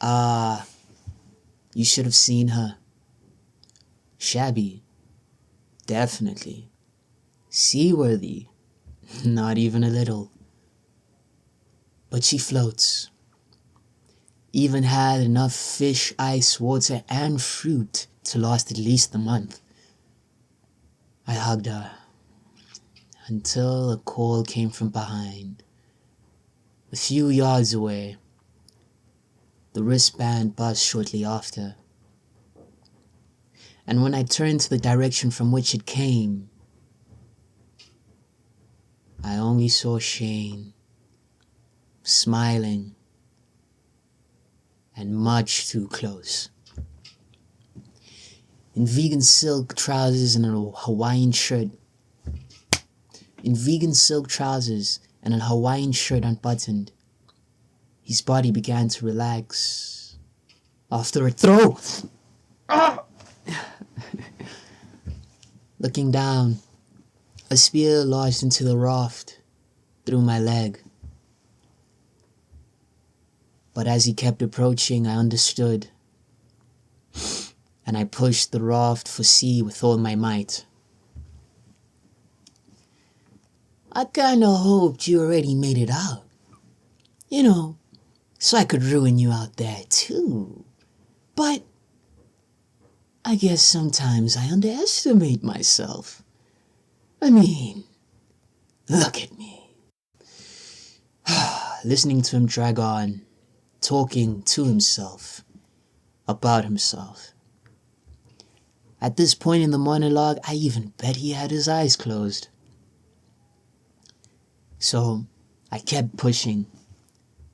Ah, you should have seen her. Shabby, definitely. Seaworthy, not even a little. But she floats. Even had enough fish, ice, water, and fruit to last at least a month. I hugged her until a call came from behind. A few yards away, the wristband buzzed shortly after. And when I turned to the direction from which it came, I only saw Shane, smiling, and much too close. In vegan silk trousers and a Hawaiian shirt. Unbuttoned, his body began to relax. After a throw! Looking down, a spear lodged into the raft through my leg. But as he kept approaching, I understood, and I pushed the raft for sea with all my might. I kinda hoped you already made it out. You know, so I could ruin you out there too. But I guess sometimes I underestimate myself. I mean, look at me. Listening to him drag on, talking to himself, about himself. At this point in the monologue, I even bet he had his eyes closed. So I kept pushing,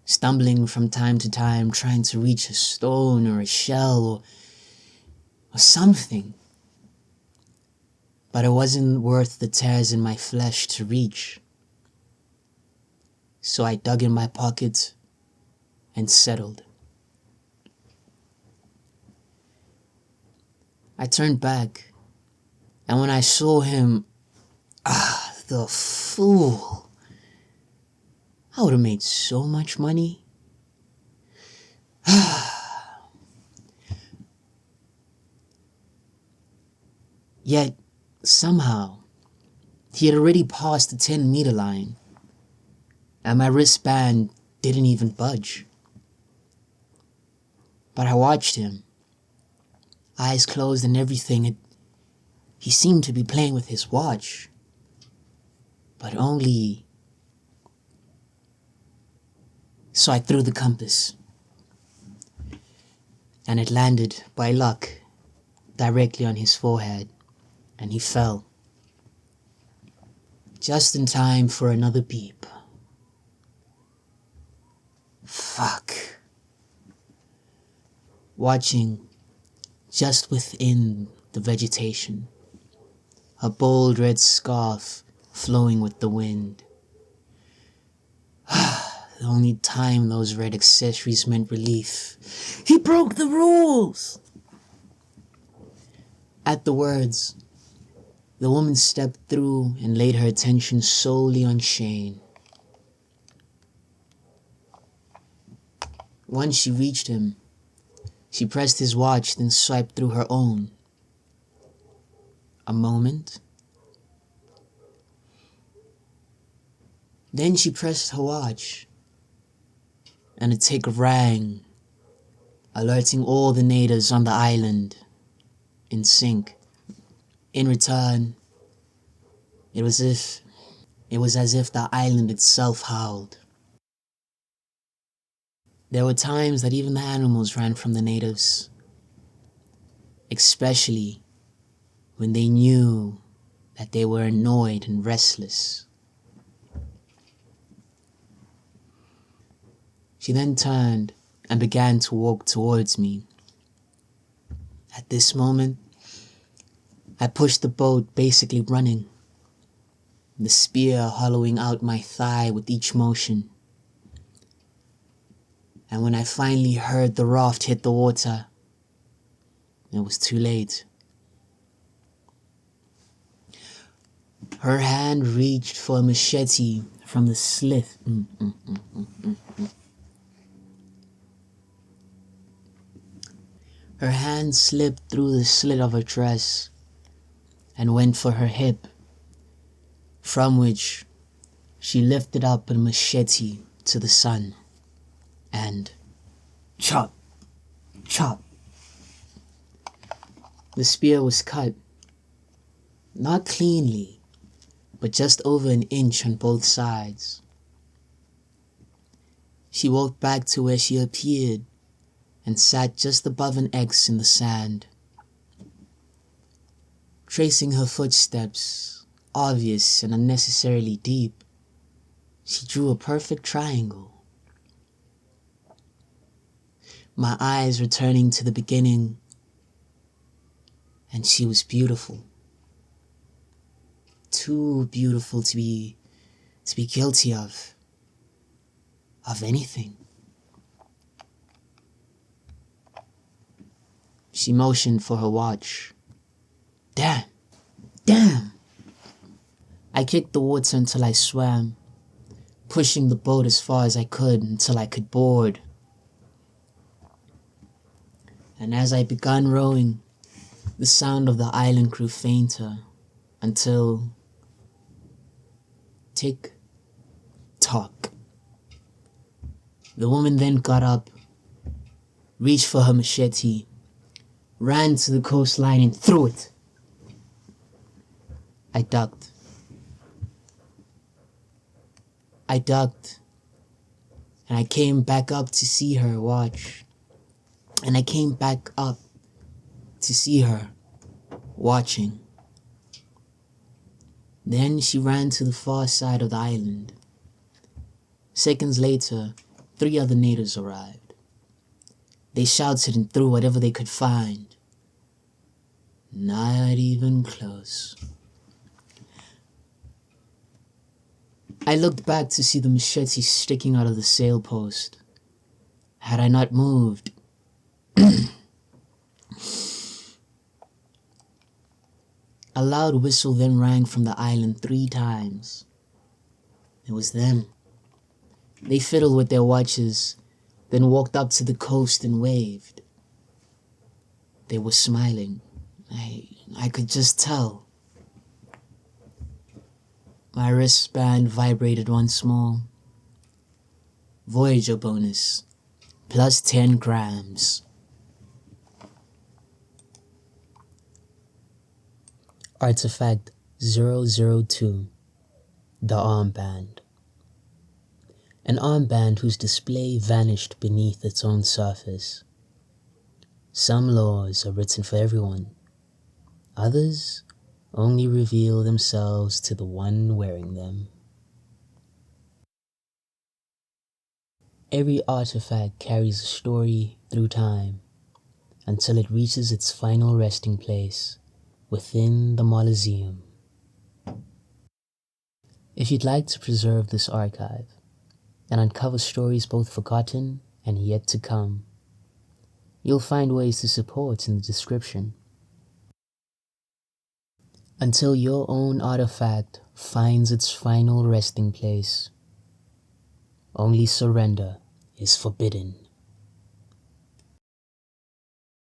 stumbling from time to time, trying to reach a stone or a shell or something. But it wasn't worth the tears in my flesh to reach. So I dug in my pocket and settled. I turned back, and when I saw him, the fool. I would have made so much money. Yet, somehow, he had already passed the 10-meter line, and my wristband didn't even budge. But I watched him, eyes closed and everything. He seemed to be playing with his watch, but only. So I threw the compass, and it landed, by luck, directly on his forehead, and he fell. Just in time for another beep. Fuck. Watching, just within the vegetation, a bold red scarf flowing with the wind. The only time those red accessories meant relief. He broke the rules! At the words, the woman stepped through and laid her attention solely on Shane. Once she reached him, she pressed his watch, then swiped through her own. A moment. Then she pressed her watch, and a tick rang, alerting all the natives on the island in sync. In return, it was as if the island itself howled. There were times that even the animals ran from the natives, especially when they knew that they were annoyed and restless. She then turned and began to walk towards me. At this moment, I pushed the boat, basically running, the spear hollowing out my thigh with each motion. And when I finally heard the raft hit the water, it was too late. Her hand reached for a machete from the slith. Her hand slipped through the slit of her dress and went for her hip, from which she lifted up a machete to the sun, and chop, chop. The spear was cut, not cleanly, but just over an inch on both sides. She walked back to where she appeared and sat just above an X in the sand. Tracing her footsteps, obvious and unnecessarily deep, she drew a perfect triangle. My eyes returning to the beginning, and she was beautiful. Too beautiful to be guilty of anything. She motioned for her watch. Damn! I kicked the water until I swam, pushing the boat as far as I could until I could board. And as I began rowing, the sound of the island grew fainter until tick tock. The woman then got up, reached for her machete, ran to the coastline and threw it. I ducked, and I came back up to see her watch. And I came back up to see her watching. Then she ran to the far side of the island. Seconds later, 3 other natives arrived. They shouted and threw whatever they could find. Not even close. I looked back to see the machete sticking out of the sailpost. Had I not moved, a loud whistle then rang from the island 3 times. It was them. They fiddled with their watches, then walked up to the coast and waved. They were smiling. I could just tell. My wristband vibrated once more. Voyager bonus, plus 10 grams. Artifact 002, the armband. An armband whose display vanished beneath its own surface. Some laws are written for everyone. Others only reveal themselves to the one wearing them. Every artifact carries a story through time until it reaches its final resting place within the Mausoleum. If you'd like to preserve this archive and uncover stories both forgotten and yet to come, you'll find ways to support in the description. Until your own artifact finds its final resting place, only surrender is forbidden.